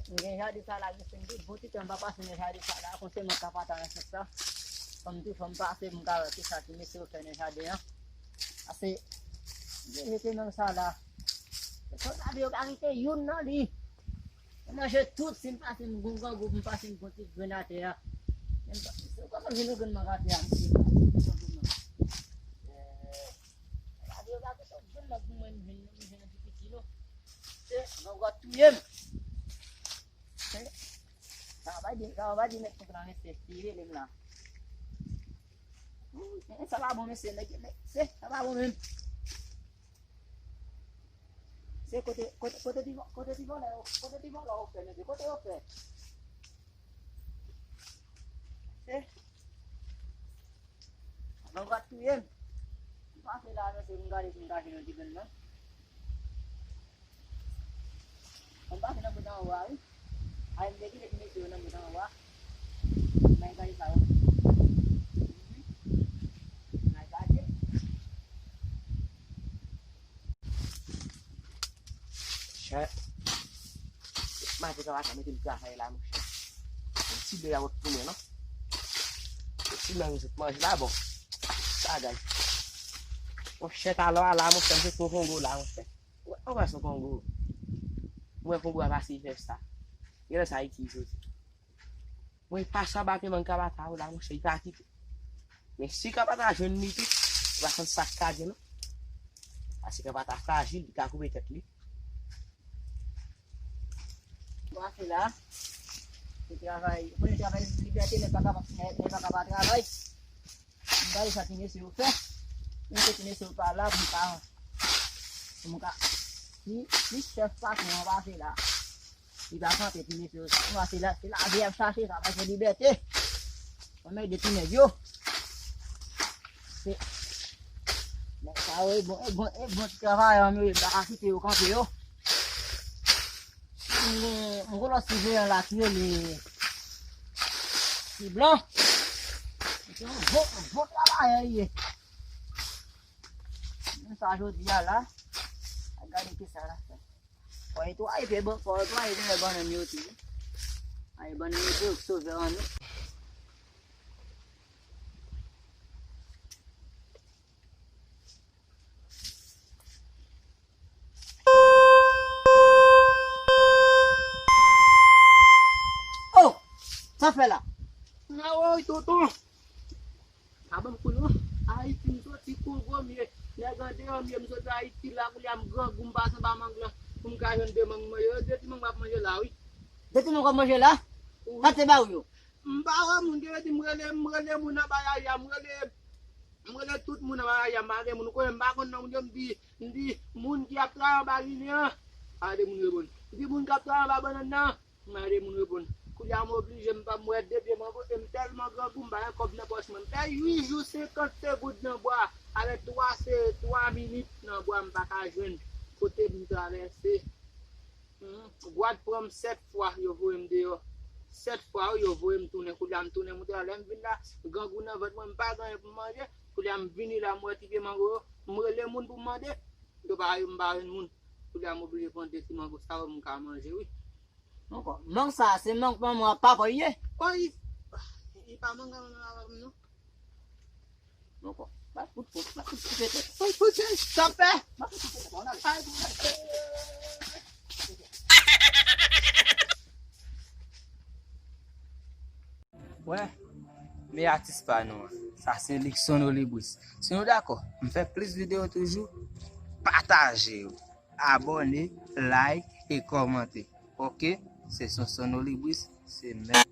Ngeja di sala ni sindi buti tamba pas ngeja di sala aku se makapata na sa pamti pampa se mungkal ti sa ti misu ke ngeja di no ase ni te nang sala so na dio ang te yun na di na se tut simpa sim gunga gumpa sim buti gunate ya so ka ginugun magati ang si dio ka to gun magmen hin hin ti kilo se gawa tuyem Kalau badi nak kurang safety ni lah. Salah bom mesin lagi ni. Salah bom mesin. Kote tiba lah. Okey ni. Kote okey. Kalau kat tu yang masih lah ada singgari nanti kan. Ambak nak guna awal. I'm ready to make you ng ginawa. May kayo tao. May budget. Chef. Mati ka wata metin ka hay lam. Si be awat tu no. Si lang sa mas labo. Sagay. O chef alo ala mo sempre ko kongo la mo. O ba so kongo. Mo kongo abasi festa. Ila sa iki so. Moi passa ba ke manca ba ta la mo sei ta ki. Me sika ba ta jeune miti ba kan sakkaje no. Asika ba ta ta jil ka ku betet li. Wa sila. Kita vai, pun dia vai liberty ne baka ba ta vai. Dari sa tingi si ufe. Ini tingi si pala buka. Muka. Ni chef pas mo ba sila. Iba ka pe tini so sila dia sa si sa ba di bete may de tini yo si na sawe bo ka va mi ba ka ti o ka yo ni ngolo si ve la ti ni si blanc bo la ye sa jo dia la agari ki sara Wah itu ay bebo, kalau itu ay itu ban mute. Ay ban itu so veran. Oh, ça fait là. Na oi toto. Abang kuno, ai pintu tikul gua mi. Ya ga de am yam so dai tilak liam gumba sa bamang kung kayon de mang mayo de mang map mayo lawi Dito mo ka mo sila? Kate ba uyo? Mbawa mun de di mugale muna baya ya mugale tut muna baya ya mage mun ko mbakon na mun di mun ki apra ba ni ade mun yobon di mun kapta ba banana mare mun yobon ku ya mo oblige mpa mo de de mo em tellement grand gumba ko na boss man pa 8 jours 50 secondes na bois avec 3 minutes na bois mbaka jeune côté de traverser boîte prom 7 fois yo voye dehors 7 fois yo voye me tourner kouliam tourner monter là vinna ganguna vat moi pas dans pour manger kouliam vini la moitié pe mango me les moun pour manger do ba yo mba moun kouliam obligé prendre des mango ça on ka manger oui Non quoi. Mang ça, c'est mang pas moi pas quoi y est. oh il pas manga non Non quoi. Ba put. faut ça fait Ouais, mais artiste pas non. Ça c'est l'élection Olibris. Sinon d'accord, on fait plus de vidéos toujours. Partagez, abonnez, like et commentez. OK? C'est son Olibris, c'est même.